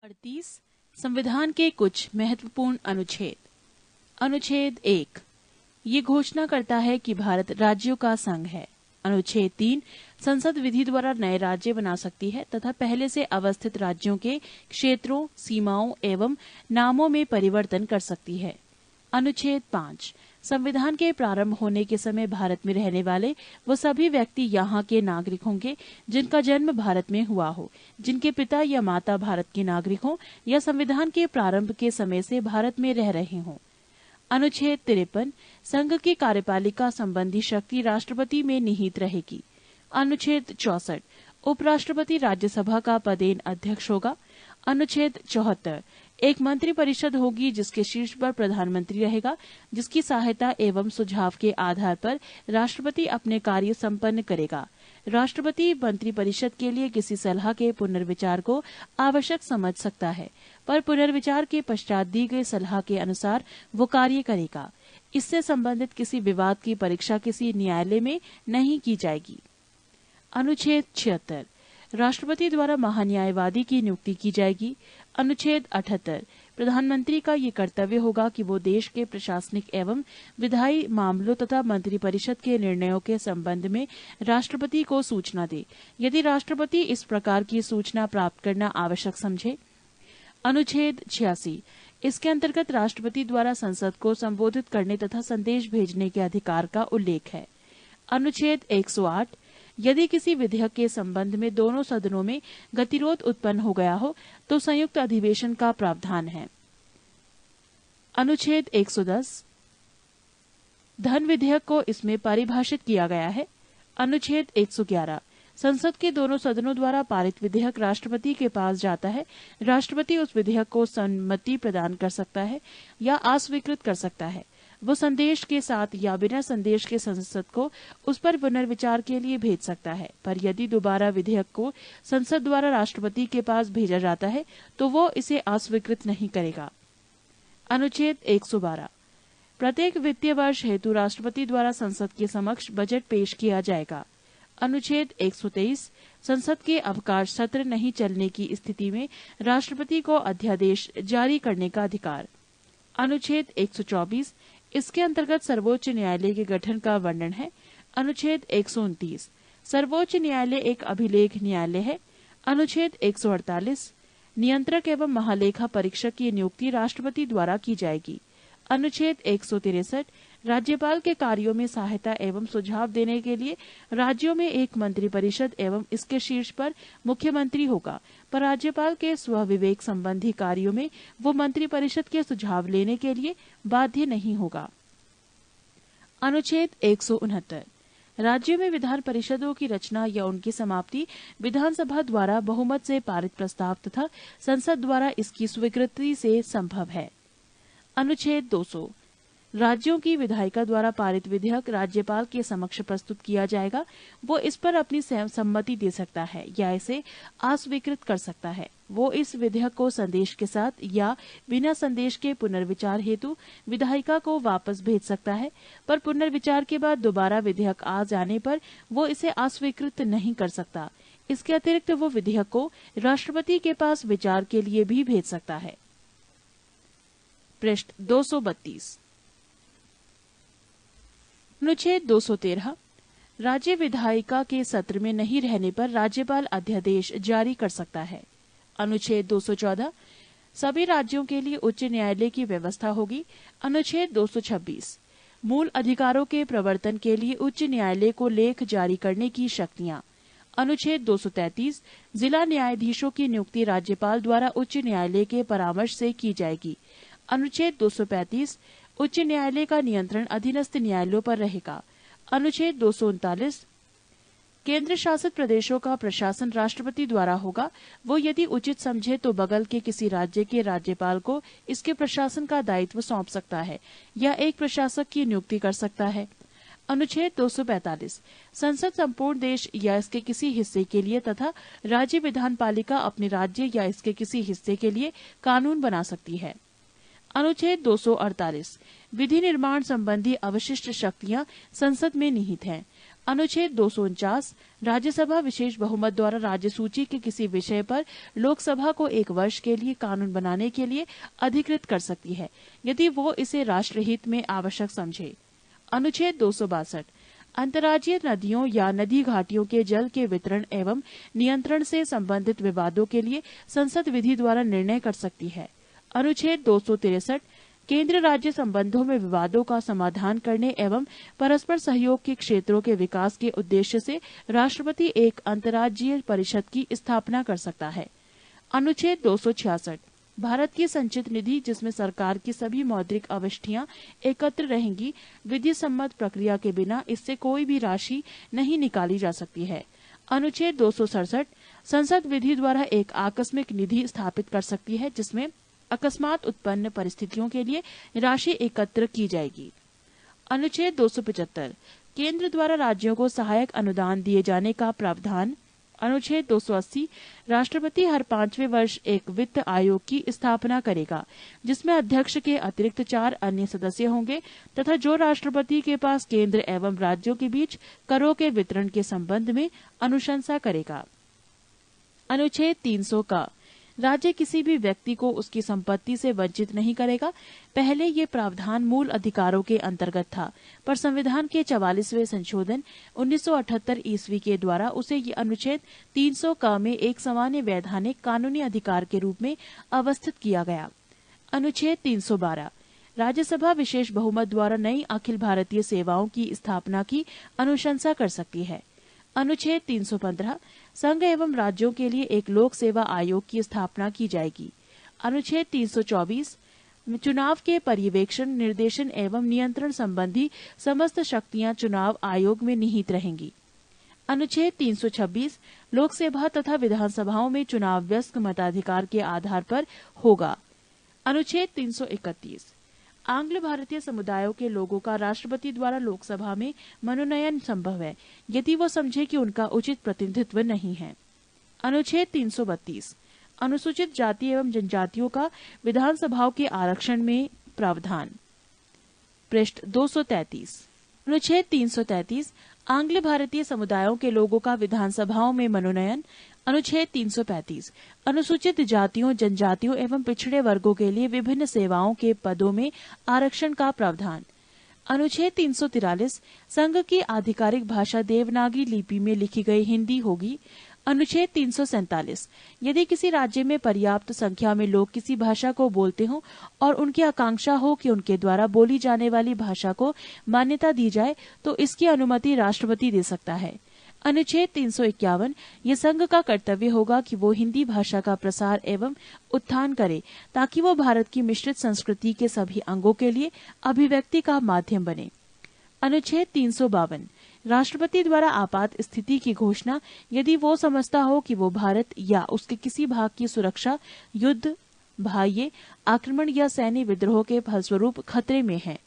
38 संविधान के कुछ महत्वपूर्ण अनुच्छेद। अनुच्छेद 1 ये घोषणा करता है कि भारत राज्यों का संघ है। अनुच्छेद 3 संसद विधि द्वारा नए राज्य बना सकती है तथा पहले से अवस्थित राज्यों के क्षेत्रों, सीमाओं एवं नामों में परिवर्तन कर सकती है। अनुच्छेद 5 संविधान के प्रारंभ होने के समय भारत में रहने वाले वो सभी व्यक्ति यहाँ के नागरिक होंगे जिनका जन्म भारत में हुआ हो, जिनके पिता या माता भारत के नागरिक हों या संविधान के प्रारंभ के समय से भारत में रह रहे हों। अनुच्छेद 53 संघ की कार्यपालिका संबंधी शक्ति राष्ट्रपति में निहित रहेगी। अनुच्छेद 64 उपराष्ट्रपति राज्यसभा का पदेन अध्यक्ष होगा। अनुच्छेद 74 एक मंत्री परिषद होगी जिसके शीर्ष पर प्रधानमंत्री रहेगा, जिसकी सहायता एवं सुझाव के आधार पर राष्ट्रपति अपने कार्य संपन्न करेगा। राष्ट्रपति मंत्री परिषद के लिए किसी सलाह के पुनर्विचार को आवश्यक समझ सकता है, पर पुनर्विचार के पश्चात दी गई सलाह के अनुसार वो कार्य करेगा। इससे संबंधित किसी विवाद की परीक्षा किसी न्यायालय में नहीं की जाएगी। अनुच्छेद 76 राष्ट्रपति द्वारा महान्यायवादी की नियुक्ति की जाएगी। अनुच्छेद 78 प्रधानमंत्री का ये कर्तव्य होगा कि वो देश के प्रशासनिक एवं विधायी मामलों तथा मंत्रिपरिषद के निर्णयों के संबंध में राष्ट्रपति को सूचना दे, यदि राष्ट्रपति इस प्रकार की सूचना प्राप्त करना आवश्यक समझे। अनुच्छेद 86 इसके अंतर्गत राष्ट्रपति द्वारा संसद को संबोधित करने तथा संदेश भेजने के अधिकार का उल्लेख है। अनुच्छेद 108 यदि किसी विधेयक के संबंध में दोनों सदनों में गतिरोध उत्पन्न हो गया हो तो संयुक्त अधिवेशन का प्रावधान है। अनुच्छेद 110 धन विधेयक को इसमें परिभाषित किया गया है। अनुच्छेद 111 संसद के दोनों सदनों द्वारा पारित विधेयक राष्ट्रपति के पास जाता है। राष्ट्रपति उस विधेयक को सम्मति प्रदान कर सकता है या अस्वीकृत कर सकता है। वो संदेश के साथ या बिना संदेश के संसद को उस पर पुनर्विचार के लिए भेज सकता है, पर यदि दोबारा विधेयक को संसद द्वारा राष्ट्रपति के पास भेजा जाता है तो वो इसे अस्वीकृत नहीं करेगा। अनुच्छेद 112 प्रत्येक वित्तीय वर्ष हेतु राष्ट्रपति द्वारा संसद के समक्ष बजट पेश किया जाएगा। अनुच्छेद 123 संसद के अवकाश सत्र नहीं चलने की स्थिति में राष्ट्रपति को अध्यादेश जारी करने का अधिकार। अनुच्छेद 124 इसके अंतर्गत सर्वोच्च न्यायालय के गठन का वर्णन है। अनुच्छेद 129 सर्वोच्च न्यायालय एक अभिलेख न्यायालय है। अनुच्छेद 148 नियंत्रक एवं महालेखा परीक्षक की नियुक्ति राष्ट्रपति द्वारा की जाएगी। अनुच्छेद 163 राज्यपाल के कार्यों में सहायता एवं सुझाव देने के लिए राज्यों में एक मंत्रिपरिषद एवं इसके शीर्ष पर मुख्यमंत्री होगा, पर राज्यपाल के स्वविवेक संबंधी कार्यों में वो मंत्रिपरिषद के सुझाव लेने के लिए बाध्य नहीं होगा। अनुच्छेद 169 राज्यों में विधान परिषदों की रचना या उनकी समाप्ति विधानसभा द्वारा बहुमत से पारित प्रस्ताव तथा संसद द्वारा इसकी स्वीकृति से संभव है। अनुच्छेद 200 राज्यों की विधायिका द्वारा पारित विधेयक राज्यपाल के समक्ष प्रस्तुत किया जाएगा। वो इस पर अपनी सम्मति दे सकता है या इसे अस्वीकृत कर सकता है। वो इस विधेयक को संदेश के साथ या बिना संदेश के पुनर्विचार हेतु विधायिका को वापस भेज सकता है, पर पुनर्विचार के बाद दोबारा विधेयक आ जाने पर वो इसे अस्वीकृत नहीं कर सकता। इसके अतिरिक्त वो विधेयक को राष्ट्रपति के पास विचार के लिए भी भेज सकता है। पृष्ठ 232 अनुच्छेद 213 राज्य विधायिका के सत्र में नहीं रहने पर राज्यपाल अध्यादेश जारी कर सकता है। अनुच्छेद 214 सभी राज्यों के लिए उच्च न्यायालय की व्यवस्था होगी। अनुच्छेद 226 मूल अधिकारों के प्रवर्तन के लिए उच्च न्यायालय को लेख जारी करने की शक्तियां। अनुच्छेद 233 जिला न्यायाधीशों की नियुक्ति राज्यपाल द्वारा उच्च न्यायालय के परामर्श से की जाएगी। अनुच्छेद 235 उच्च न्यायालय का नियंत्रण अधीनस्थ न्यायालयों पर रहेगा। अनुच्छेद 239 केंद्र शासित प्रदेशों का प्रशासन राष्ट्रपति द्वारा होगा। वो यदि उचित समझे तो बगल के किसी राज्य के राज्यपाल को इसके प्रशासन का दायित्व सौंप सकता है या एक प्रशासक की नियुक्ति कर सकता है। अनुच्छेद 245 संसद संपूर्ण देश या इसके किसी हिस्से के लिए तथा राज्य विधानपालिका अपने राज्य या इसके किसी हिस्से के लिए कानून बना सकती है। अनुच्छेद 248 विधि निर्माण संबंधी अवशिष्ट शक्तियां संसद में निहित हैं। अनुच्छेद 249 राज्यसभा विशेष बहुमत द्वारा राज्य सूची के किसी विषय पर लोकसभा को 1 वर्ष के लिए कानून बनाने के लिए अधिकृत कर सकती है, यदि वो इसे राष्ट्रहित में आवश्यक समझे। अनुच्छेद 262 अंतर्राज्यीय नदियों या नदी घाटियों के जल के वितरण एवं नियंत्रण से संबंधित विवादों के लिए संसद विधि द्वारा निर्णय कर सकती है। अनुच्छेद 263 केंद्र राज्य संबंधों में विवादों का समाधान करने एवं परस्पर सहयोग के क्षेत्रों के विकास के उद्देश्य से राष्ट्रपति एक अंतर्राज्यीय परिषद की स्थापना कर सकता है। अनुच्छेद 266 भारत की संचित निधि, जिसमें सरकार की सभी मौद्रिक आवष्टियां एकत्र रहेंगी, विधि सम्मत प्रक्रिया के बिना इससे कोई भी राशि नहीं निकाली जा सकती है। अनुच्छेद 267 संसद विधि द्वारा एक आकस्मिक निधि स्थापित कर सकती है, जिसमें अकस्मात उत्पन्न परिस्थितियों के लिए राशि एकत्र की जाएगी। अनुच्छेद 275 केंद्र द्वारा राज्यों को सहायक अनुदान दिए जाने का प्रावधान। अनुच्छेद 280 राष्ट्रपति हर 5वें वर्ष एक वित्त आयोग की स्थापना करेगा, जिसमें अध्यक्ष के अतिरिक्त 4 अन्य सदस्य होंगे तथा जो राष्ट्रपति के पास केंद्र एवं राज्यों के बीच करों के वितरण के संबंध में अनुशंसा करेगा। अनुच्छेद 300 का राज्य किसी भी व्यक्ति को उसकी संपत्ति से वंचित नहीं करेगा। पहले ये प्रावधान मूल अधिकारों के अंतर्गत था, पर संविधान के 44वें संशोधन 1978 ईस्वी के द्वारा उसे ये अनुच्छेद 300 का में एक सामान्य वैधानिक कानूनी अधिकार के रूप में अवस्थित किया गया। अनुच्छेद 312 राज्यसभा विशेष बहुमत द्वारा नई अखिल भारतीय सेवाओं की स्थापना की अनुशंसा कर सकती है। अनुच्छेद 315 संघ एवं राज्यों के लिए एक लोक सेवा आयोग की स्थापना की जाएगी। अनुच्छेद 324 चुनाव के पर्यवेक्षण, निर्देशन एवं नियंत्रण संबंधी समस्त शक्तियां चुनाव आयोग में निहित रहेंगी। अनुच्छेद 326 लोकसभा तथा विधानसभाओं में चुनाव व्यस्क मताधिकार के आधार पर होगा। अनुच्छेद 331 आंग्ल भारतीय समुदायों के लोगों का राष्ट्रपति द्वारा लोकसभा में मनोनयन संभव है, यदि वो समझे कि उनका उचित प्रतिनिधित्व नहीं है। अनुच्छेद 332 अनुसूचित जाति एवं जनजातियों का विधानसभाओं के आरक्षण में प्रावधान। पृष्ठ 233 अनुच्छेद 333 आंग्ल भारतीय समुदायों के लोगों का विधानसभाओं में मनोनयन। अनुच्छेद 335 अनुसूचित जातियों, जनजातियों एवं पिछड़े वर्गों के लिए विभिन्न सेवाओं के पदों में आरक्षण का प्रावधान। अनुच्छेद 343 संघ की आधिकारिक भाषा देवनागरी लिपि में लिखी गई हिंदी होगी। अनुच्छेद 347 यदि किसी राज्य में पर्याप्त संख्या में लोग किसी भाषा को बोलते हों और उनकी आकांक्षा हो कि उनके द्वारा बोली जाने वाली भाषा को मान्यता दी जाए, तो इसकी अनुमति राष्ट्रपति दे सकता है। अनुच्छेद 351 ये संघ का कर्तव्य होगा कि वो हिंदी भाषा का प्रसार एवं उत्थान करे, ताकि वो भारत की मिश्रित संस्कृति के सभी अंगों के लिए अभिव्यक्ति का माध्यम बने। अनुच्छेद 352 राष्ट्रपति द्वारा आपात स्थिति की घोषणा, यदि वो समझता हो कि वो भारत या उसके किसी भाग की सुरक्षा, युद्ध, बाह्य आक्रमण या सैन्य विद्रोह के फलस्वरूप खतरे में है।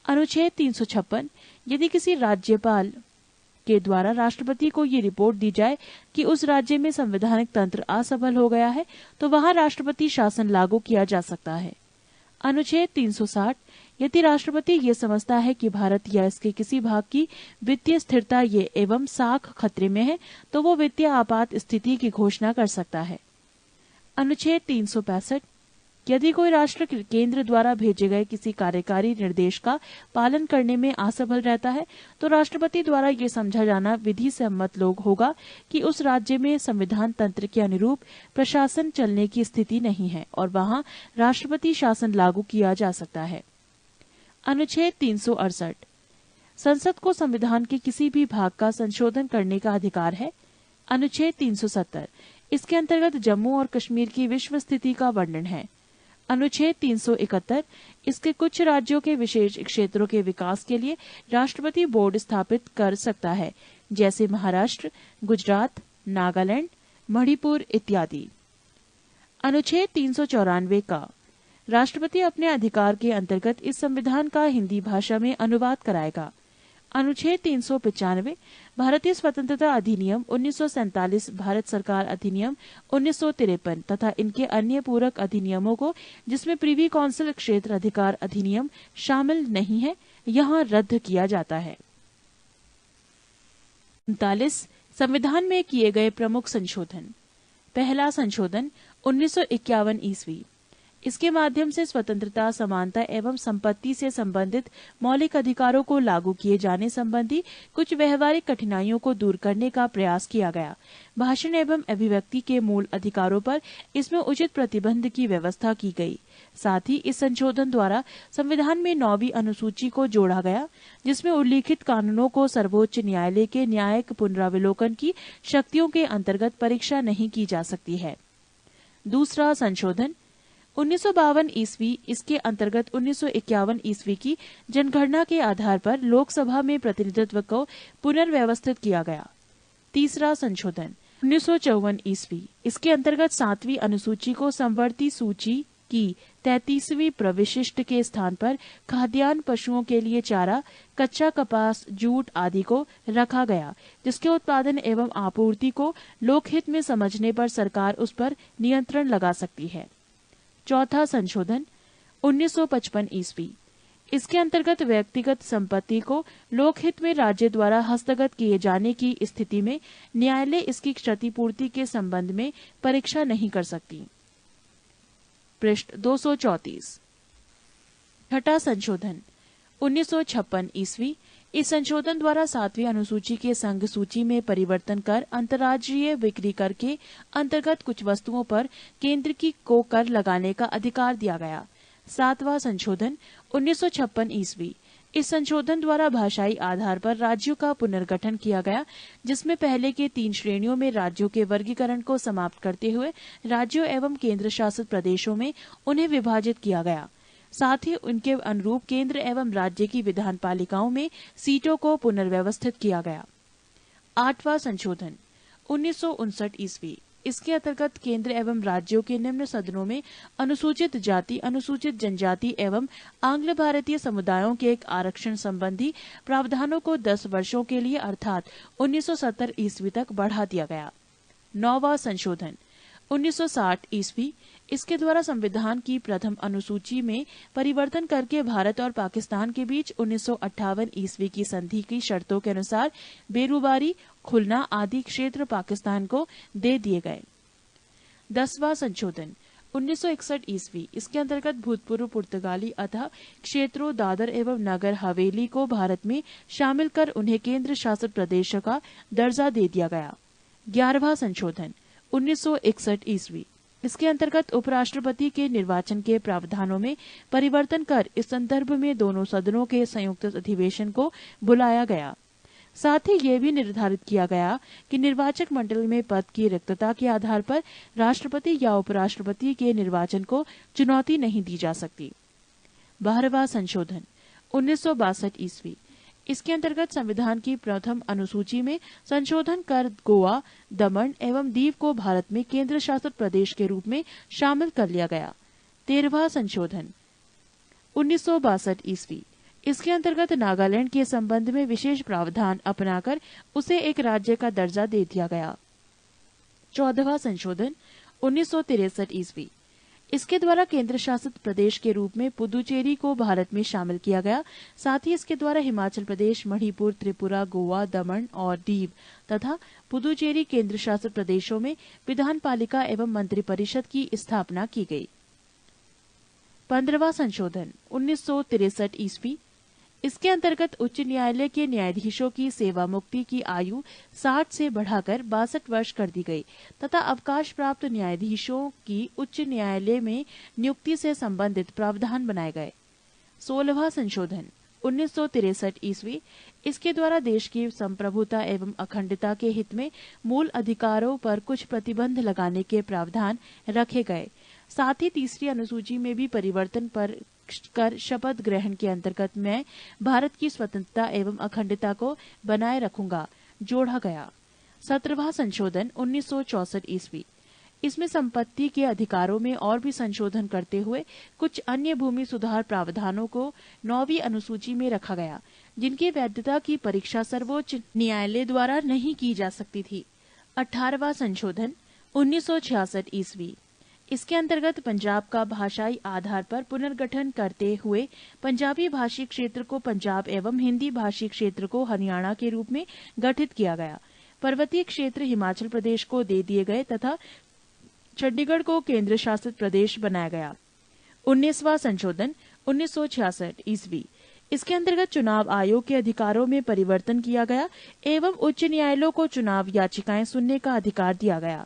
अनुच्छेद 356 यदि किसी राज्यपाल के द्वारा राष्ट्रपति को ये रिपोर्ट दी जाए कि उस राज्य में संवैधानिक तंत्र असफल हो गया है, तो वहां राष्ट्रपति शासन लागू किया जा सकता है। अनुच्छेद 360 यदि राष्ट्रपति ये समझता है कि भारत या इसके किसी भाग की वित्तीय स्थिरता ये एवं साख खतरे में है, तो वो वित्तीय आपात स्थिति की घोषणा कर सकता है। अनुच्छेद 365 यदि कोई राष्ट्र केंद्र द्वारा भेजे गए किसी कार्यकारी निर्देश का पालन करने में असफल रहता है, तो राष्ट्रपति द्वारा ये समझा जाना विधि सम्मत लोग होगा कि उस राज्य में संविधान तंत्र के अनुरूप प्रशासन चलने की स्थिति नहीं है और वहां राष्ट्रपति शासन लागू किया जा सकता है। अनुच्छेद 368 संसद को संविधान के किसी भी भाग का संशोधन करने का अधिकार है। अनुच्छेद 370 इसके अंतर्गत जम्मू और कश्मीर की विश्व स्थिति का वर्णन है। अनुच्छेद 371 इसके कुछ राज्यों के विशेष क्षेत्रों के विकास के लिए राष्ट्रपति बोर्ड स्थापित कर सकता है, जैसे महाराष्ट्र, गुजरात, नागालैंड, मणिपुर इत्यादि। अनुच्छेद 394 का राष्ट्रपति अपने अधिकार के अंतर्गत इस संविधान का हिंदी भाषा में अनुवाद कराएगा। अनुच्छेद 395 भारतीय स्वतंत्रता अधिनियम 1947, भारत सरकार अधिनियम 1953 तथा इनके अन्य पूरक अधिनियमों को, जिसमें प्रिवी काउंसिल क्षेत्र अधिकार अधिनियम शामिल नहीं है, यहाँ रद्द किया जाता है। 39 संविधान में किए गए प्रमुख संशोधन। पहला संशोधन 1951 ईस्वी। इसके माध्यम से स्वतंत्रता, समानता एवं संपत्ति से संबंधित मौलिक अधिकारों को लागू किए जाने संबंधी कुछ व्यवहारिक कठिनाइयों को दूर करने का प्रयास किया गया। भाषण एवं अभिव्यक्ति के मूल अधिकारों पर इसमें उचित प्रतिबंध की व्यवस्था की गई। साथ ही इस संशोधन द्वारा संविधान में 9वीं अनुसूची को जोड़ा गया, जिसमें उल्लिखित कानूनों को सर्वोच्च न्यायालय के न्यायिक पुनरावलोकन की शक्तियों के अंतर्गत परीक्षा नहीं की जा सकती है। दूसरा संशोधन 1952 ईस्वी। इसके अंतर्गत 1951 ईस्वी की जनगणना के आधार पर लोकसभा में प्रतिनिधित्व को पुनर्व्यवस्थित किया गया। तीसरा संशोधन 1954 ईस्वी। इसके अंतर्गत 7वीं अनुसूची को समवर्ती सूची की 33वीं प्रविशिष्ट के स्थान पर खाद्यान्न, पशुओं के लिए चारा, कच्चा कपास, जूट आदि को रखा गया, जिसके उत्पादन एवं आपूर्ति को लोकहित में समझने पर सरकार उस पर नियंत्रण लगा सकती है। चौथा संशोधन 1955 ईस्वी। इसके अंतर्गत व्यक्तिगत संपत्ति को लोकहित में राज्य द्वारा हस्तगत किए जाने की स्थिति में न्यायालय इसकी क्षतिपूर्ति के संबंध में परीक्षा नहीं कर सकती। पृष्ठ 234। छठा संशोधन 1956 ईस्वी। इस संशोधन द्वारा 7वीं अनुसूची के संघ सूची में परिवर्तन कर अंतर्राज्यीय बिक्री कर के अंतर्गत कुछ वस्तुओं पर केंद्र को कर लगाने का अधिकार दिया गया। 7वां संशोधन 1956 ईस्वी। इस संशोधन द्वारा भाषाई आधार पर राज्यों का पुनर्गठन किया गया, जिसमें पहले के 3 श्रेणियों में राज्यों के वर्गीकरण को समाप्त करते हुए राज्यों एवं केंद्र शासित प्रदेशों में उन्हें विभाजित किया गया। साथ ही उनके अनुरूप केंद्र एवं राज्य की विधान पालिकाओं में सीटों को पुनर्व्यवस्थित किया गया। 8वां संशोधन 1959 ईस्वी। इसके अंतर्गत केंद्र एवं राज्यों के निम्न सदनों में अनुसूचित जाति, अनुसूचित जनजाति एवं आंग्ल भारतीय समुदायों के एक आरक्षण संबंधी प्रावधानों को 10 वर्षों के लिए अर्थात 1970 ईस्वी तक बढ़ा दिया गया। 9वां संशोधन 1960 ईस्वी। इसके द्वारा संविधान की प्रथम अनुसूची में परिवर्तन करके भारत और पाकिस्तान के बीच 1958 ईस्वी की संधि की शर्तों के अनुसार बेरुबारी, खुलना आदि क्षेत्र पाकिस्तान को दे दिए गए। 10वां संशोधन 1961 ईस्वी। इसके अंतर्गत भूतपूर्व पुर्तगाली अतः क्षेत्रों दादर एवं नगर हवेली को भारत में शामिल कर उन्हें केंद्र शासित प्रदेश का दर्जा दे दिया गया। 11वां संशोधन 1961 ईस्वी। इसके अंतर्गत उपराष्ट्रपति के निर्वाचन के प्रावधानों में परिवर्तन कर इस संदर्भ में दोनों सदनों के संयुक्त अधिवेशन को बुलाया गया। साथ ही यह भी निर्धारित किया गया कि निर्वाचक मंडल में पद की रिक्तता के आधार पर राष्ट्रपति या उपराष्ट्रपति के निर्वाचन को चुनौती नहीं दी जा सकती। 12वां संशोधन 1962 ईस्वी। इसके अंतर्गत संविधान की प्रथम अनुसूची में संशोधन कर गोवा, दमन एवं दीव को भारत में केंद्र शासित प्रदेश के रूप में शामिल कर लिया गया। 13वां संशोधन 1962 ईस्वी। इसके अंतर्गत नागालैंड के संबंध में विशेष प्रावधान अपनाकर उसे एक राज्य का दर्जा दे दिया गया। 14वां संशोधन 1963 ईस्वी। इसके द्वारा केंद्र शासित प्रदेश के रूप में पुदुचेरी को भारत में शामिल किया गया। साथ ही इसके द्वारा हिमाचल प्रदेश, मणिपुर, त्रिपुरा, गोवा, दमन और दीव तथा पुदुचेरी केंद्र शासित प्रदेशों में विधान पालिका एवं मंत्रिपरिषद की स्थापना की गई। 15वां संशोधन 1963 ईस्वी। इसके अंतर्गत उच्च न्यायालय के न्यायाधीशों की सेवा मुक्ति की आयु 60 से बढ़ाकर 62 वर्ष कर दी गई तथा अवकाश प्राप्त न्यायाधीशों की उच्च न्यायालय में नियुक्ति से संबंधित प्रावधान बनाए गए। 16वां संशोधन 1963 ईस्वी। इसके द्वारा देश की संप्रभुता एवं अखंडता के हित में मूल अधिकारों पर कुछ प्रतिबंध लगाने के प्रावधान रखे गए। साथ ही तीसरी अनुसूची में भी परिवर्तन पर कर शपथ ग्रहण के अंतर्गत मैं भारत की स्वतंत्रता एवं अखंडता को बनाए रखूंगा जोड़ा गया। 17वां संशोधन 1964 ईस्वी। इसमें संपत्ति के अधिकारों में और भी संशोधन करते हुए कुछ अन्य भूमि सुधार प्रावधानों को 9वीं अनुसूची में रखा गया, जिनकी वैधता की परीक्षा सर्वोच्च न्यायालय द्वारा नहीं की जा सकती थी। 18वां संशोधन 1966 ईस्वी। इसके अंतर्गत पंजाब का भाषाई आधार पर पुनर्गठन करते हुए पंजाबी भाषी क्षेत्र को पंजाब एवं हिंदी भाषी क्षेत्र को हरियाणा के रूप में गठित किया गया। पर्वतीय क्षेत्र हिमाचल प्रदेश को दे दिए गए तथा चंडीगढ़ को केंद्र शासित प्रदेश बनाया गया। 19वां संशोधन 1966 ईस्वी। इसके अंतर्गत चुनाव आयोग के अधिकारों में परिवर्तन किया गया एवं उच्च न्यायालयों को चुनाव याचिकाएं सुनने का अधिकार दिया गया।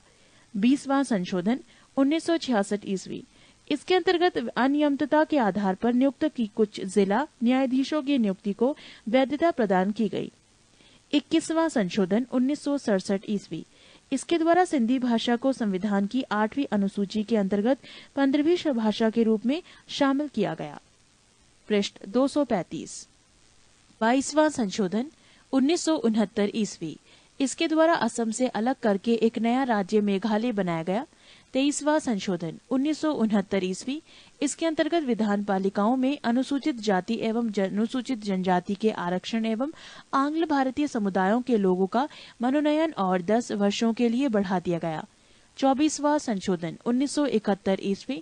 20वां संशोधन 1966 ईस्वी। इसके अंतर्गत अनियमितता के आधार पर नियुक्त की कुछ जिला न्यायाधीशों की नियुक्ति को वैधता प्रदान की गई। 21वां संशोधन 1967 ईस्वी। इसके द्वारा सिंधी भाषा को संविधान की 8वीं अनुसूची के अंतर्गत 15वीं भाषा के रूप में शामिल किया गया। पृष्ठ 235। 22वां संशोधन 1969 ईस्वी। इसके द्वारा असम से अलग करके एक नया राज्य मेघालय बनाया गया। 23वां संशोधन 1969 ईस्वी। इसके अंतर्गत विधान पालिकाओं में अनुसूचित जाति एवं अनुसूचित जनजाति के आरक्षण एवं आंग्ल भारतीय समुदायों के लोगों का मनोनयन और 10 वर्षों के लिए बढ़ा दिया गया। 24वां संशोधन 1971 ईस्वी।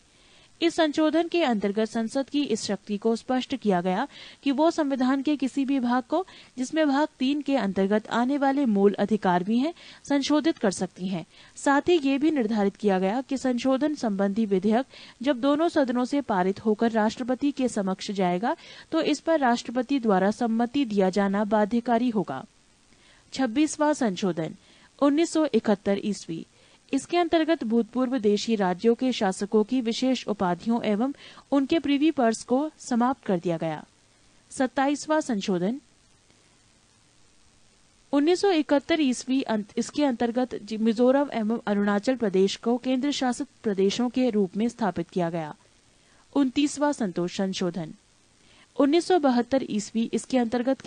इस संशोधन के अंतर्गत संसद की इस शक्ति को स्पष्ट किया गया कि वो संविधान के किसी भी भाग को, जिसमें भाग 3 के अंतर्गत आने वाले मूल अधिकार भी हैं, संशोधित कर सकती हैं। साथ ही ये भी निर्धारित किया गया कि संशोधन संबंधी विधेयक जब दोनों सदनों से पारित होकर राष्ट्रपति के समक्ष जाएगा तो इस पर राष्ट्रपति द्वारा सम्मति दिया जाना बाध्यकारी होगा। 26वां संशोधन 1971 ईस्वी। इसके अंतर्गत भूतपूर्व देशी राज्यों के शासकों की विशेष उपाधियों एवं उनके प्रिवी पर्स को समाप्त कर दिया गया। 27वां संशोधन 1971 ईस्वी। इसके अंतर्गत मिजोरम एवं अरुणाचल प्रदेश को केंद्र शासित प्रदेशों के रूप में स्थापित किया गया। 29वां संशोधन 1972 ईस्वी। इसके अंतर्गत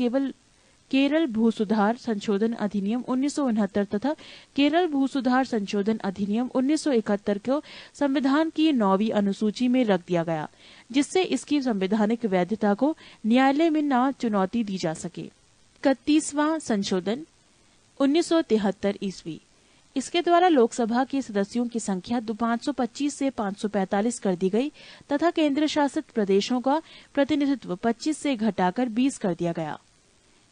केरल भू सुधार संशोधन अधिनियम 1969 तथा केरल भू सुधार संशोधन अधिनियम 1971 को संविधान की 9वीं अनुसूची में रख दिया गया, जिससे इसकी संवैधानिक वैधता को न्यायालय में न चुनौती दी जा सके। 31वां संशोधन 1973 ईस्वी। इसके द्वारा लोकसभा के सदस्यों की संख्या 525 से 545 कर दी गई तथा केंद्र शासित प्रदेशों का प्रतिनिधित्व 25 से घटाकर 20 कर दिया गया।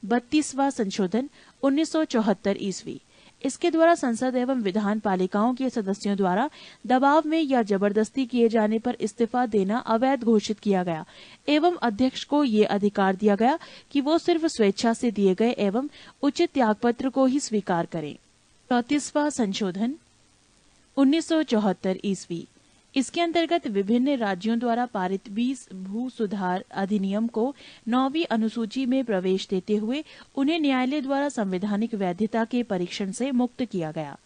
32वां संशोधन 1974 ईस्वी। इसके द्वारा संसद एवं विधान पालिकाओं के सदस्यों द्वारा दबाव में या जबरदस्ती किए जाने पर इस्तीफा देना अवैध घोषित किया गया एवं अध्यक्ष को ये अधिकार दिया गया कि वो सिर्फ स्वेच्छा से दिए गए एवं उचित त्यागपत्र को ही स्वीकार करें। 34वां संशोधन 1974 ईस्वी। इसके अंतर्गत विभिन्न राज्यों द्वारा पारित 20 भू सुधार अधिनियम को 9वीं अनुसूची में प्रवेश देते हुए उन्हें न्यायालय द्वारा संवैधानिक वैधता के परीक्षण से मुक्त किया गया।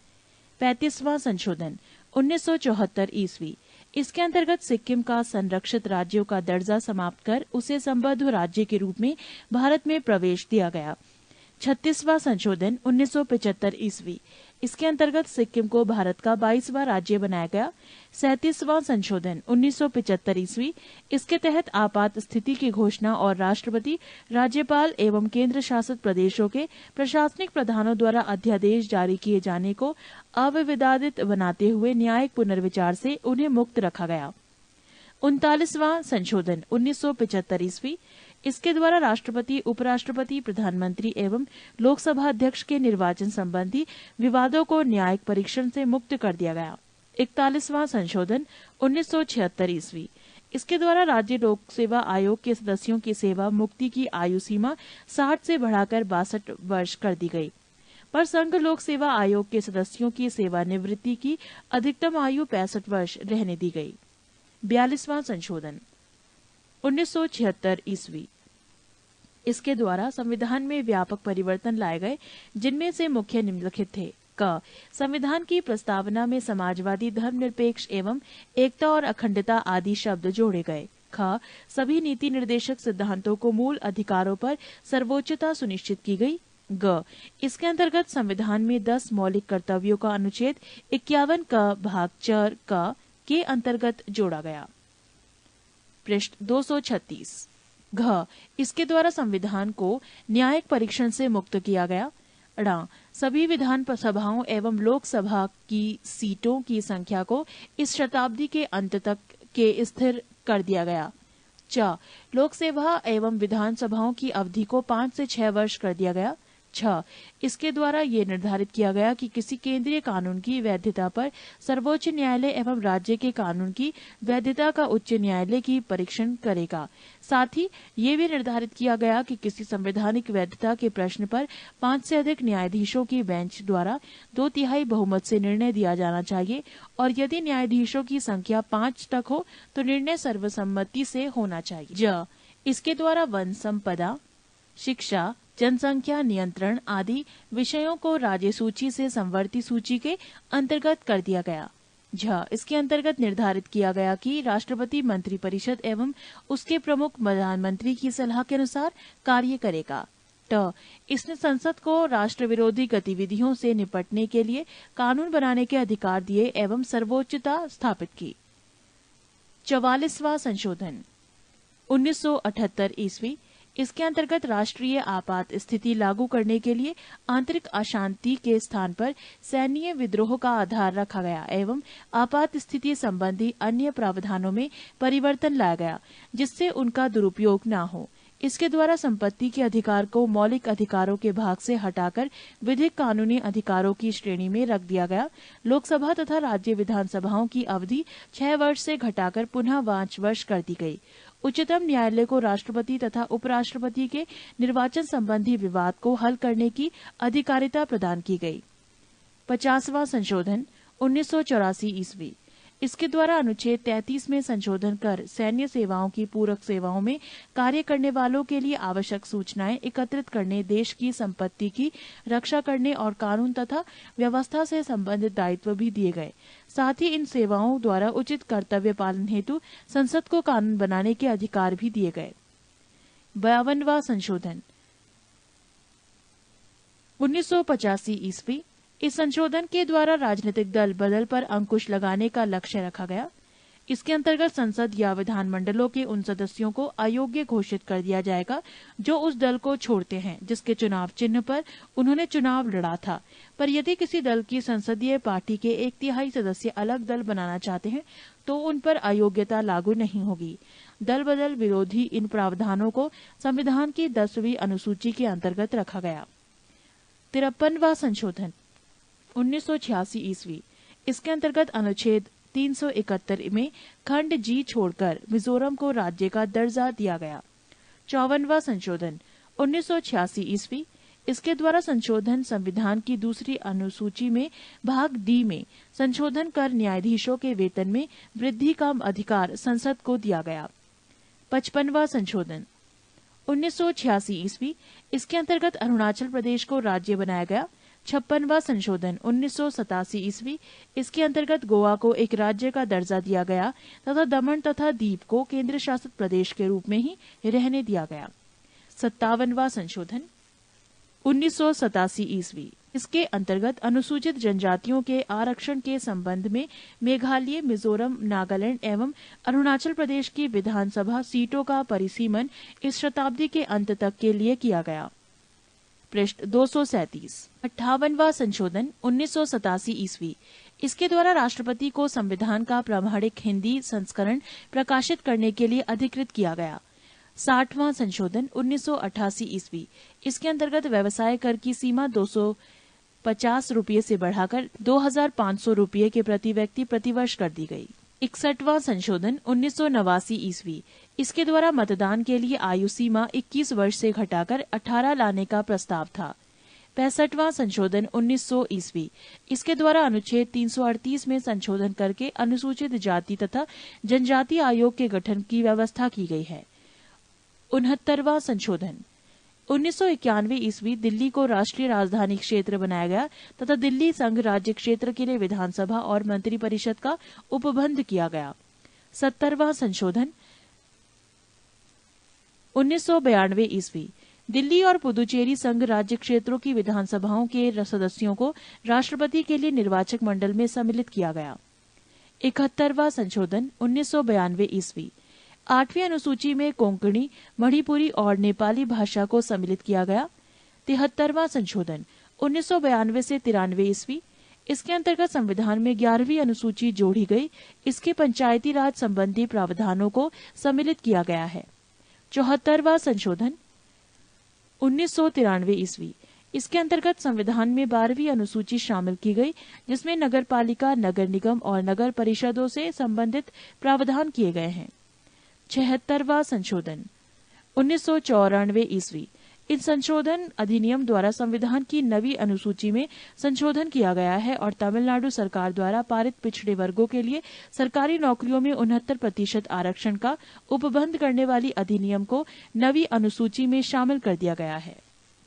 35वां संशोधन 1974 ईस्वी। इसके अंतर्गत सिक्किम का संरक्षित राज्यों का दर्जा समाप्त कर उसे संबद्ध राज्य के रूप में भारत में प्रवेश दिया गया। 36वां संशोधन 1975 ईस्वी। इसके अंतर्गत सिक्किम को भारत का 22वां राज्य बनाया गया। 37वां संशोधन 1975 ईस्वी। इसके तहत आपात स्थिति की घोषणा और राष्ट्रपति, राज्यपाल एवं केंद्र शासित प्रदेशों के प्रशासनिक प्रधानों द्वारा अध्यादेश जारी किए जाने को अविवादित बनाते हुए न्यायिक पुनर्विचार से उन्हें मुक्त रखा गया। 39वां संशोधन 1975 ईस्वी। इसके द्वारा राष्ट्रपति, उपराष्ट्रपति, प्रधानमंत्री एवं लोकसभा अध्यक्ष के निर्वाचन संबंधी विवादों को न्यायिक परीक्षण से मुक्त कर दिया गया। 41वां संशोधन 1976 ईस्वी। इसके द्वारा राज्य लोक सेवा आयोग के सदस्यों की सेवा मुक्ति की आयु सीमा 60 से बढ़ाकर 62 वर्ष कर दी गई, पर संघ लोक सेवा आयोग के सदस्यों की सेवानिवृत्ति की अधिकतम आयु 65 वर्ष रहने दी गई। 42वां संशोधन 1976 ईस्वी। इसके द्वारा संविधान में व्यापक परिवर्तन लाए गए, जिनमें से मुख्य निम्नलिखित थे। क. संविधान की प्रस्तावना में समाजवादी, धर्मनिरपेक्ष एवं एकता और अखंडता आदि शब्द जोड़े गए। ख. सभी नीति निर्देशक सिद्धांतों को मूल अधिकारों पर सर्वोच्चता सुनिश्चित की गई। ग. इसके अंतर्गत संविधान में 10 मौलिक कर्तव्यों का अनुच्छेद 51 क भाग 4 क के अंतर्गत जोड़ा गया। पृष्ठ 236। घ. इसके द्वारा संविधान को न्यायिक परीक्षण से मुक्त किया गया। सभी विधान सभाओं एवं लोकसभा की सीटों की संख्या को इस शताब्दी के अंत तक के स्थिर कर दिया गया। च लोकसभा एवं विधानसभाओं की अवधि को 5 से 6 वर्ष कर दिया गया। 6 इसके द्वारा ये निर्धारित किया गया कि किसी केंद्रीय कानून की वैधता पर सर्वोच्च न्यायालय एवं राज्य के कानून की वैधता का उच्च न्यायालय की परीक्षण करेगा। साथ ही ये भी निर्धारित किया गया कि किसी संवैधानिक वैधता के प्रश्न पर 5 से अधिक न्यायाधीशों की बेंच द्वारा 2/3 बहुमत से निर्णय दिया जाना चाहिए और यदि न्यायाधीशों की संख्या 5 तक हो तो निर्णय सर्वसम्मति से होना चाहिए। ज इसके द्वारा वन संपदा, शिक्षा, जनसंख्या नियंत्रण आदि विषयों को राज्य सूची से संवर्ती सूची के अंतर्गत कर दिया गया। झ इसके अंतर्गत निर्धारित किया गया कि राष्ट्रपति मंत्रिपरिषद एवं उसके प्रमुख प्रधानमंत्री की सलाह के अनुसार कार्य करेगा। ट इसने संसद को राष्ट्र विरोधी गतिविधियों से निपटने के लिए कानून बनाने के अधिकार दिए एवं सर्वोच्चता स्थापित की। 44वां संशोधन 1978 ईस्वी। इसके अंतर्गत राष्ट्रीय आपात स्थिति लागू करने के लिए आंतरिक अशांति के स्थान पर सैन्य विद्रोह का आधार रखा गया एवं आपात स्थिति संबंधी अन्य प्रावधानों में परिवर्तन लाया गया जिससे उनका दुरुपयोग न हो। इसके द्वारा संपत्ति के अधिकार को मौलिक अधिकारों के भाग से हटाकर विधिक कानूनी अधिकारों की श्रेणी में रख दिया गया। लोकसभा तथा राज्य विधानसभाओं की अवधि 6 वर्ष से घटाकर पुनः 5 वर्ष कर दी गई। उच्चतम न्यायालय को राष्ट्रपति तथा उपराष्ट्रपति के निर्वाचन संबंधी विवाद को हल करने की अधिकारिता प्रदान की गई। 50वां संशोधन 1984 ईस्वी। इसके द्वारा अनुच्छेद 33 में संशोधन कर सैन्य सेवाओं की पूरक सेवाओं में कार्य करने वालों के लिए आवश्यक सूचनाएं एकत्रित करने, देश की संपत्ति की रक्षा करने और कानून तथा व्यवस्था से संबंधित दायित्व भी दिए गए। साथ ही इन सेवाओं द्वारा उचित कर्तव्य पालन हेतु संसद को कानून बनाने के अधिकार भी दिए गए। 52वां संशोधन 1985 ईस्वी। इस संशोधन के द्वारा राजनीतिक दल बदल पर अंकुश लगाने का लक्ष्य रखा गया। इसके अंतर्गत संसद या विधानमंडलों के उन सदस्यों को अयोग्य घोषित कर दिया जाएगा जो उस दल को छोड़ते हैं जिसके चुनाव चिन्ह पर उन्होंने चुनाव लड़ा था। पर यदि किसी दल की संसदीय पार्टी के 1/3 सदस्य अलग दल बनाना चाहते हैं तो उन पर अयोग्यता लागू नहीं होगी। दल बदल विरोधी इन प्रावधानों को संविधान की 10वीं अनुसूची के अंतर्गत रखा गया। 53वां संशोधन 1986 ईस्वी। इसके अंतर्गत अनुच्छेद 371 में खंड जी छोड़कर मिजोरम को राज्य का दर्जा दिया गया। 54वां संशोधन 1986 ईस्वी। इसके द्वारा संशोधन संविधान की 2री अनुसूची में भाग डी में संशोधन कर न्यायाधीशों के वेतन में वृद्धि का अधिकार संसद को दिया गया। 55वां संशोधन 1986 ईस्वी। इसके अंतर्गत अरुणाचल प्रदेश को राज्य बनाया गया। 56वां संशोधन 1987 ईस्वी। इसके अंतर्गत गोवा को एक राज्य का दर्जा दिया गया तथा दमन तथा दीव को केंद्र शासित प्रदेश के रूप में ही रहने दिया गया। 57वां संशोधन 1987 ईस्वी। इसके अंतर्गत अनुसूचित जनजातियों के आरक्षण के संबंध में मेघालय, मिजोरम, नागालैंड एवं अरुणाचल प्रदेश की विधानसभा सीटों का परिसीमन इस शताब्दी के अंत तक के लिए किया गया। पृष्ठ 237। 58वां संशोधन 1987 ईस्वी। इसके द्वारा राष्ट्रपति को संविधान का प्रामाणिक हिंदी संस्करण प्रकाशित करने के लिए अधिकृत किया गया। 60वां संशोधन 1988 ईस्वी। इसके अंतर्गत व्यवसाय कर की सीमा 250 रुपये से बढ़ाकर 2500 रुपये के प्रति व्यक्ति प्रतिवर्ष कर दी गई। 61वां संशोधन 1989 ईस्वी। इसके द्वारा मतदान के लिए आयु सीमा 21 वर्ष से घटाकर 18 लाने का प्रस्ताव था। 65वां संशोधन 1900 ईस्वी। इसके द्वारा अनुच्छेद 338 में संशोधन करके अनुसूचित जाति तथा जनजाति आयोग के गठन की व्यवस्था की गई है। 69वां संशोधन 1991 ईस्वी। दिल्ली को राष्ट्रीय राजधानी क्षेत्र बनाया गया तथा दिल्ली संघ राज्य क्षेत्र के लिए विधानसभा और मंत्रिपरिषद का उपबंध किया गया। 70वां संशोधन 1992 ईस्वी। दिल्ली और पुदुचेरी संघ राज्य क्षेत्रों की विधानसभाओं के सदस्यों को राष्ट्रपति के लिए निर्वाचक मंडल में सम्मिलित किया गया। 71वां संशोधन 1992 ईस्वी। 8वीं अनुसूची में कोंकणी, मणिपुरी और नेपाली भाषा को सम्मिलित किया गया। 73वां संशोधन 1992 से 93 ईस्वी। इसके अंतर्गत संविधान में 11वीं अनुसूची जोड़ी गई। इसके पंचायती राज संबंधी प्रावधानों को सम्मिलित किया गया है। 74वां संशोधन 1993 ईस्वी। इसके अंतर्गत संविधान में 12वीं अनुसूची शामिल की गई, जिसमें नगरपालिका, नगर निगम और नगर परिषदों से संबंधित प्रावधान किए गए हैं। 76वां संशोधन 1994 ईस्वी। इस संशोधन अधिनियम द्वारा संविधान की 9वीं अनुसूची में संशोधन किया गया है और तमिलनाडु सरकार द्वारा पारित पिछड़े वर्गों के लिए सरकारी नौकरियों में 69% आरक्षण का उपबंध करने वाली अधिनियम को 9वीं अनुसूची में शामिल कर दिया गया है।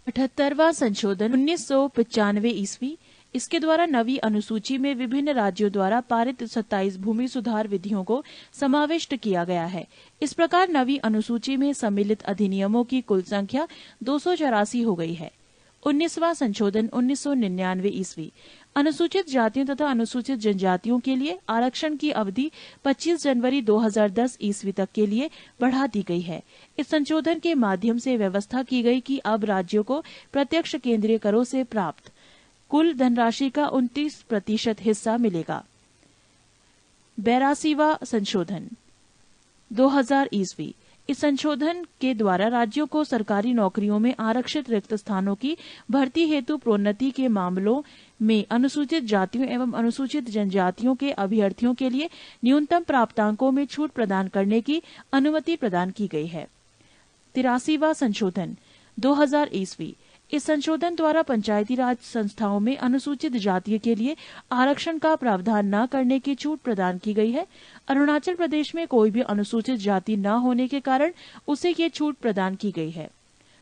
78वां संशोधन 1995 ईस्वी। इसके द्वारा 9वीं अनुसूची में विभिन्न राज्यों द्वारा पारित 27 भूमि सुधार विधियों को समाविष्ट किया गया है। इस प्रकार 9वीं अनुसूची में सम्मिलित अधिनियमों की कुल संख्या 284 हो गई है। 19वां संशोधन 1999 ईस्वी। अनुसूचित जातियों तथा अनुसूचित जनजातियों के लिए आरक्षण की अवधि 25 जनवरी 2010 ईस्वी तक के लिए बढ़ा दी गई है। इस संशोधन के माध्यम से व्यवस्था की गई कि अब राज्यों को प्रत्यक्ष केंद्रीय करों से प्राप्त कुल धनराशि का 29% हिस्सा मिलेगा। 82वां संशोधन 2000 ईस्वी। इस संशोधन के द्वारा राज्यों को सरकारी नौकरियों में आरक्षित रिक्त स्थानों की भर्ती हेतु प्रोन्नति के मामलों में अनुसूचित जातियों एवं अनुसूचित जनजातियों के अभ्यर्थियों के लिए न्यूनतम प्राप्तांकों में छूट प्रदान करने की अनुमति प्रदान की गई है। 83वां संशोधन 2000 ईस्वी। इस संशोधन द्वारा पंचायती राज संस्थाओं में अनुसूचित जाति के लिए आरक्षण का प्रावधान न करने की छूट प्रदान की गई है। अरुणाचल प्रदेश में कोई भी अनुसूचित जाति न होने के कारण उसे ये छूट प्रदान की गई है।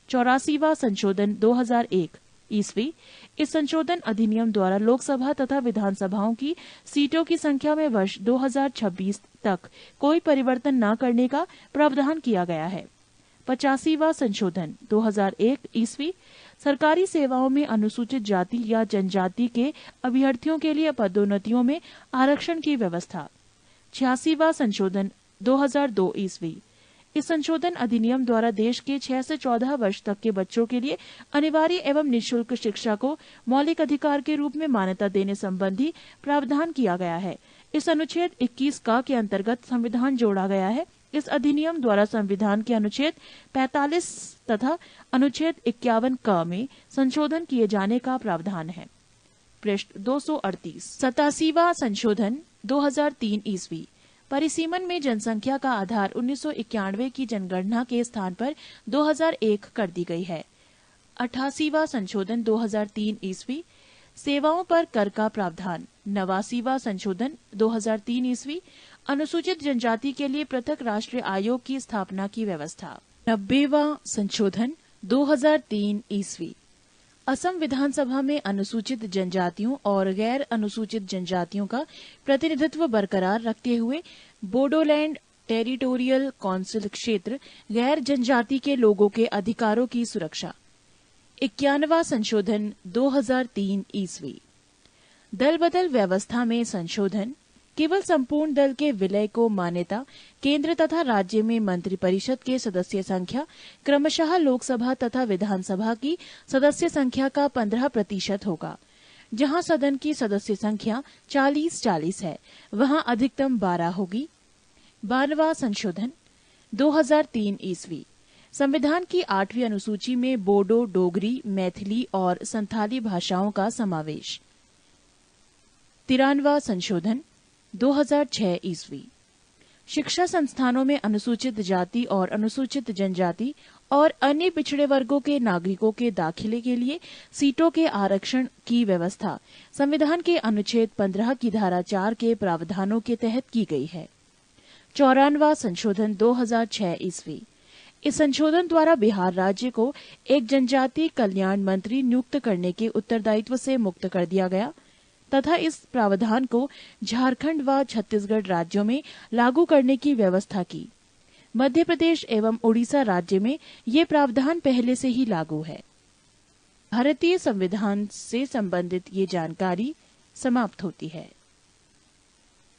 84वां संशोधन 2001 ईस्वी। इस संशोधन अधिनियम द्वारा लोकसभा तथा विधानसभाओं की सीटों की संख्या में वर्ष 2026 तक कोई परिवर्तन न करने का प्रावधान किया गया है। 85वां संशोधन 2001 ईस्वी। सरकारी सेवाओं में अनुसूचित जाति या जनजाति के अभ्यर्थियों के लिए पदोन्नतियों में आरक्षण की व्यवस्था। 86वां संशोधन 2002 ईस्वी। इस संशोधन अधिनियम द्वारा देश के 6 से 14 वर्ष तक के बच्चों के लिए अनिवार्य एवं निःशुल्क शिक्षा को मौलिक अधिकार के रूप में मान्यता देने संबंधी प्रावधान किया गया है। इस अनुच्छेद 21 का के अंतर्गत संविधान जोड़ा गया है। इस अधिनियम द्वारा संविधान के अनुच्छेद 45 तथा अनुच्छेद 51 क में संशोधन किए जाने का प्रावधान है। पृष्ठ 238। 87वां संशोधन 2003 ईस्वी। परिसीमन में जनसंख्या का आधार 1991 की जनगणना के स्थान पर 2001 कर दी गई है। 88वां संशोधन 2003 ईस्वी। सेवाओं पर कर का प्रावधान। 89वां संशोधन 2003 ईस्वी। अनुसूचित जनजाति के लिए पृथक राष्ट्रीय आयोग की स्थापना की व्यवस्था। 90वां संशोधन 2003 ईस्वी। असम विधानसभा में अनुसूचित जनजातियों और गैर अनुसूचित जनजातियों का प्रतिनिधित्व बरकरार रखते हुए बोडोलैंड टेरिटोरियल काउंसिल क्षेत्र गैर जनजाति के लोगों के अधिकारों की सुरक्षा। 91वां संशोधन 2003 ईस्वी। दल बदल व्यवस्था में संशोधन। केवल संपूर्ण दल के विलय को मान्यता। केंद्र तथा राज्य में मंत्रिपरिषद के सदस्य संख्या क्रमशः लोकसभा तथा विधानसभा की सदस्य संख्या का 15% होगा। जहां सदन की सदस्य संख्या 40-40 है, वहां अधिकतम 12 होगी। 12वां संशोधन 2003 ईस्वी। संविधान की 8वीं अनुसूची में बोडो, डोगरी, मैथिली और संथाली भाषाओं का समावेश। 93वां संशोधन 2006 ईस्वी। शिक्षा संस्थानों में अनुसूचित जाति और अनुसूचित जनजाति और अन्य पिछड़े वर्गों के नागरिकों के दाखिले के लिए सीटों के आरक्षण की व्यवस्था संविधान के अनुच्छेद 15 की धारा 4 के प्रावधानों के तहत की गई है। 94वां संशोधन 2006 ईस्वी। इस संशोधन द्वारा बिहार राज्य को एक जनजाति कल्याण मंत्री नियुक्त करने के उत्तरदायित्व से मुक्त कर दिया गया तथा इस प्रावधान को झारखंड व छत्तीसगढ़ राज्यों में लागू करने की व्यवस्था की। मध्य प्रदेश एवं उड़ीसा राज्य में ये प्रावधान पहले से ही लागू है। भारतीय संविधान से संबंधित ये जानकारी समाप्त होती है।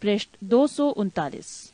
पृष्ठ 239।